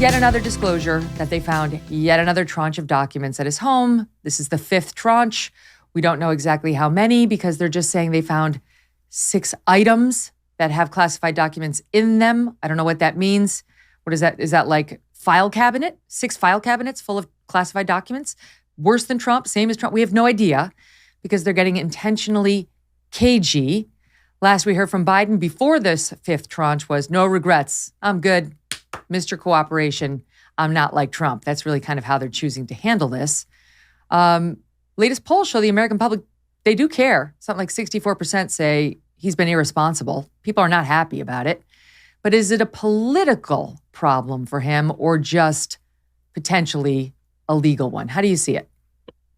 yet another disclosure that they found yet another tranche of documents at his home. This is the 5th tranche. We don't know exactly how many because they're just saying they found 6 items that have classified documents in them. I don't know what that means. What is that? Is that like file cabinet? 6 file cabinets full of classified documents? Worse than Trump? Same as Trump? We have no idea because they're getting intentionally cagey. Last we heard from Biden before this 5th tranche was no regrets. I'm good. Mr. Cooperation. I'm not like Trump. That's really kind of how they're choosing to handle this. Latest polls show the American public, they do care. Something like 64% say he's been irresponsible. People are not happy about it. But is it a political problem for him or just potentially a legal one? How do you see it?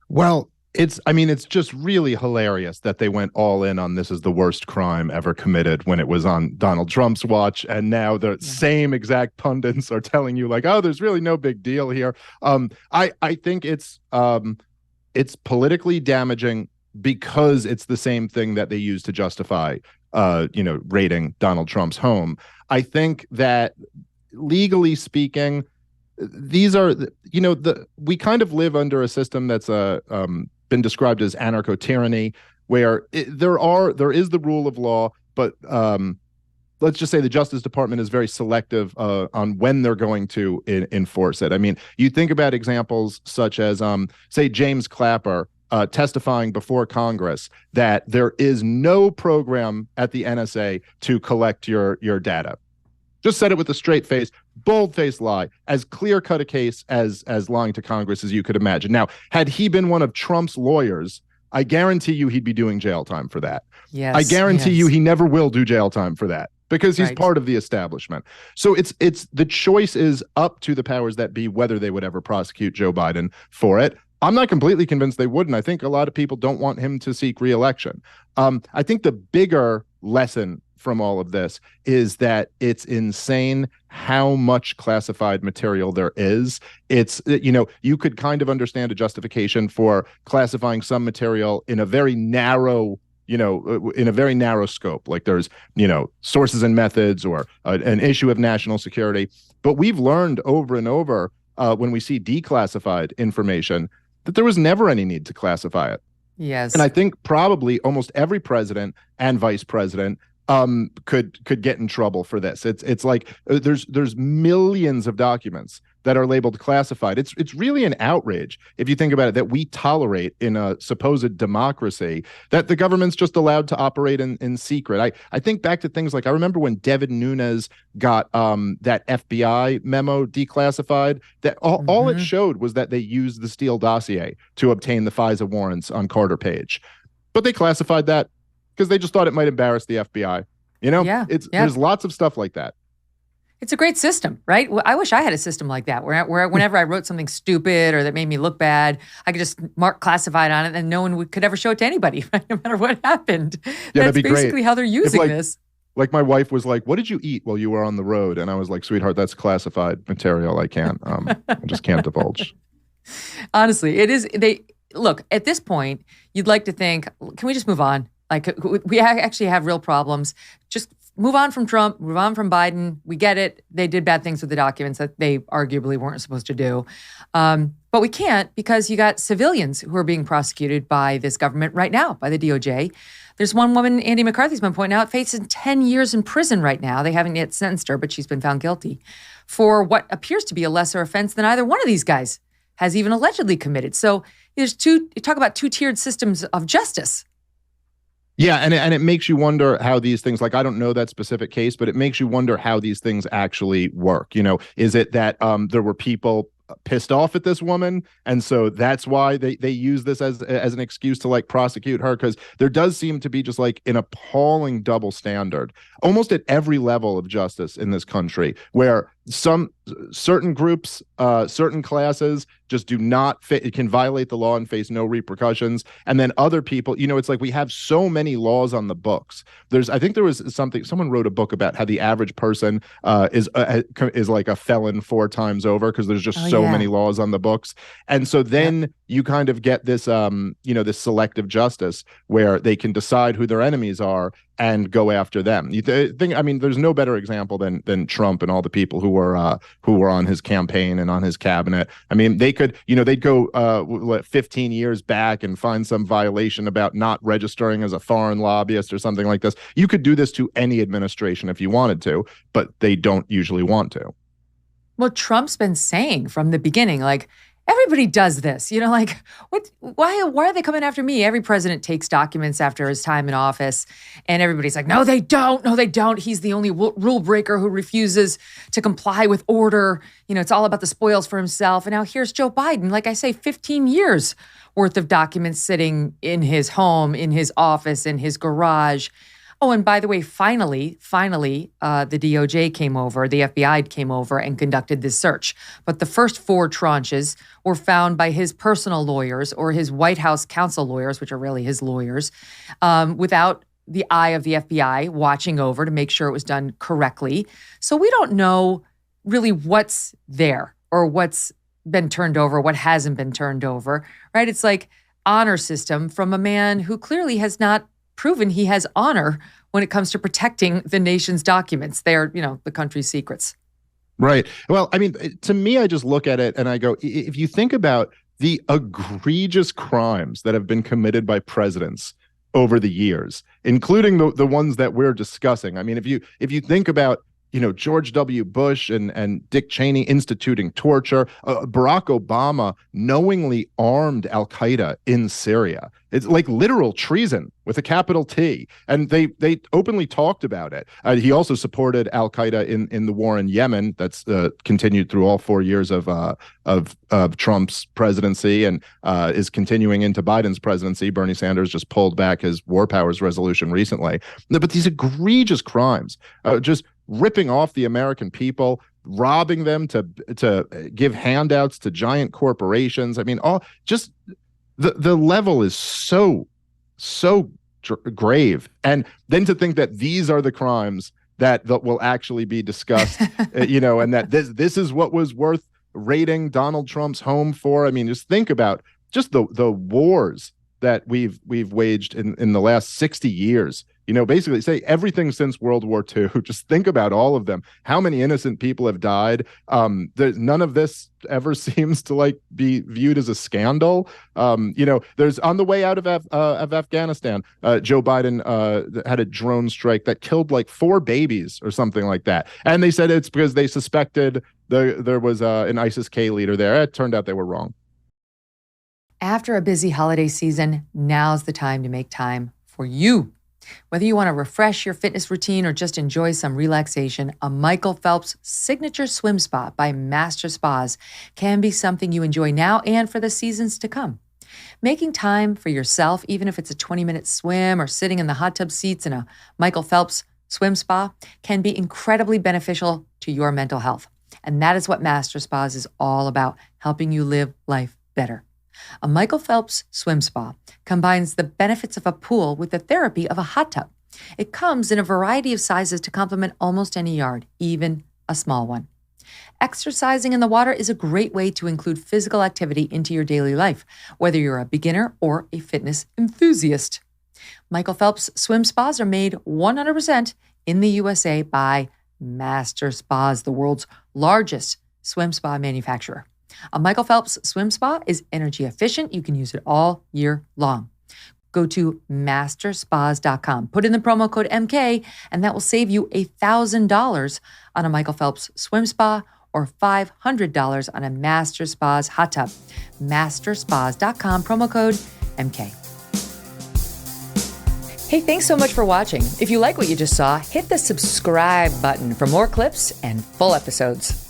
Well, it's just really hilarious that they went all in on this is the worst crime ever committed when it was on Donald Trump's watch. And now the same exact pundits are telling you like, oh, there's really no big deal here. I think it's politically damaging because it's the same thing that they use to justify, raiding Donald Trump's home. I think that legally speaking, these are, we kind of live under a system that's been described as anarcho-tyranny, where there is the rule of law, but let's just say the Justice Department is very selective on when they're going to enforce it. I mean, you think about examples such as, say, James Clapper testifying before Congress that there is no program at the NSA to collect your data. Just said it with a straight face, bold-faced lie, as clear-cut a case as lying to Congress as you could imagine. Now, had he been one of Trump's lawyers, I guarantee you he'd be doing jail time for that. Yes, I guarantee you he never will do jail time for that because he's right. part of the establishment. So it's the choice is up to the powers that be whether they would ever prosecute Joe Biden for it. I'm not completely convinced they wouldn't. I think a lot of people don't want him to seek re-election. I think the bigger lesson from all of this is that it's insane how much classified material there is. It's, you could kind of understand a justification for classifying some material in a very narrow scope, like there's, sources and methods or an issue of national security. But we've learned over and over when we see declassified information that there was never any need to classify it. Yes. And I think probably almost every president and vice president could get in trouble for this. It's like there's millions of documents that are labeled classified. It's really an outrage if you think about it that we tolerate in a supposed democracy that the government's just allowed to operate in secret. I think back to things like I remember when Devin Nunes got that FBI memo declassified. That all it showed was that they used the Steele dossier to obtain the FISA warrants on Carter Page, but they classified that because they just thought it might embarrass the FBI. There's lots of stuff like that. It's a great system, right? Well, I wish I had a system like that where whenever I wrote something stupid or that made me look bad, I could just mark classified on it and no one could ever show it to anybody, no matter what happened. Yeah, That's that'd be basically great. how they're using this. Like my wife was like, what did you eat while you were on the road? And I was like, sweetheart, that's classified material. I can't, I just can't divulge. Honestly, it is. Look, at this point, you'd like to think, can we just move on? Like, we actually have real problems. Just move on from Trump, move on from Biden. We get it. They did bad things with the documents that they arguably weren't supposed to do. But we can't because you got civilians who are being prosecuted by this government right now, by the DOJ. There's one woman, Andy McCarthy's been pointing out, facing 10 years in prison right now. They haven't yet sentenced her, but she's been found guilty for what appears to be a lesser offense than either one of these guys has even allegedly committed. So you talk about two-tiered systems of justice. Yeah, and it makes you wonder how these things, like I don't know that specific case, but it makes you wonder how these things actually work. Is it that there were people pissed off at this woman, and so that's why they use this as an excuse to like prosecute her? Because there does seem to be just like an appalling double standard almost at every level of justice in this country, where certain groups, certain classes just do not fit. It can violate the law and face no repercussions. And then other people, it's like we have so many laws on the books. I think there was someone wrote a book about how the average person is like a felon 4 times over because there's just so many laws on the books. And so then you kind of get this, this selective justice where they can decide who their enemies are and go after them. You think, I mean, there's no better example than Trump and all the people who were on his campaign and on his cabinet. I mean, they could, they'd go 15 years back and find some violation about not registering as a foreign lobbyist or something like this. You could do this to any administration if you wanted to, but they don't usually want to. Well, Trump's been saying from the beginning, like, everybody does this, like, why are they coming after me? Every president takes documents after his time in office, and everybody's like, no, they don't. No, they don't. He's the only rule breaker who refuses to comply with order. It's all about the spoils for himself. And now here's Joe Biden, like I say, 15 years worth of documents sitting in his home, in his office, in his garage. Oh, and by the way, finally, the DOJ came over, the FBI came over and conducted this search. But the first 4 tranches were found by his personal lawyers or his White House counsel lawyers, which are really his lawyers, without the eye of the FBI watching over to make sure it was done correctly. So we don't know really what's there or what's been turned over, what hasn't been turned over, right? It's like honor system from a man who clearly has not proven he has honor when it comes to protecting the nation's documents. They're, the country's secrets. Right. Well, I mean, to me, I just look at it and I go, if you think about the egregious crimes that have been committed by presidents over the years, including the ones that we're discussing. I mean, if you think about, George W. Bush and Dick Cheney instituting torture, Barack Obama knowingly armed Al-Qaeda in Syria. It's like literal treason with a capital T. And they openly talked about it. He also supported Al-Qaeda in the war in Yemen that's continued through all 4 years of Trump's presidency and is continuing into Biden's presidency. Bernie Sanders just pulled back his war powers resolution recently. But these egregious crimes, just ripping off the American people, robbing them to give handouts to giant corporations. I mean, the level is so grave. And then to think that these are the crimes that will actually be discussed, and that this is what was worth raiding Donald Trump's home for. I mean, just think about just the wars that we've waged in the last 60 years. Basically say everything since World War II. Just think about all of them. How many innocent people have died? None of this ever seems to be viewed as a scandal. There's on the way out of Afghanistan, Joe Biden had a drone strike that killed 4 babies or something like that. And they said it's because they suspected there was an ISIS-K leader there. It turned out they were wrong. After a busy holiday season, now's the time to make time for you. Whether you want to refresh your fitness routine or just enjoy some relaxation, a Michael Phelps signature swim spa by Master Spas can be something you enjoy now and for the seasons to come. Making time for yourself, even if it's a 20-minute swim or sitting in the hot tub seats in a Michael Phelps swim spa, can be incredibly beneficial to your mental health. And that is what Master Spas is all about, helping you live life better. A Michael Phelps swim spa combines the benefits of a pool with the therapy of a hot tub. It comes in a variety of sizes to complement almost any yard, even a small one. Exercising in the water is a great way to include physical activity into your daily life, whether you're a beginner or a fitness enthusiast. Michael Phelps swim spas are made 100% in the USA by Master Spas, the world's largest swim spa manufacturer. A Michael Phelps swim spa is energy efficient. You can use it all year long. Go to masterspas.com. Put in the promo code MK, and that will save you $1,000 on a Michael Phelps swim spa or $500 on a Master Spas hot tub. Masterspas.com, promo code MK. Hey, thanks so much for watching. If you like what you just saw, hit the subscribe button for more clips and full episodes.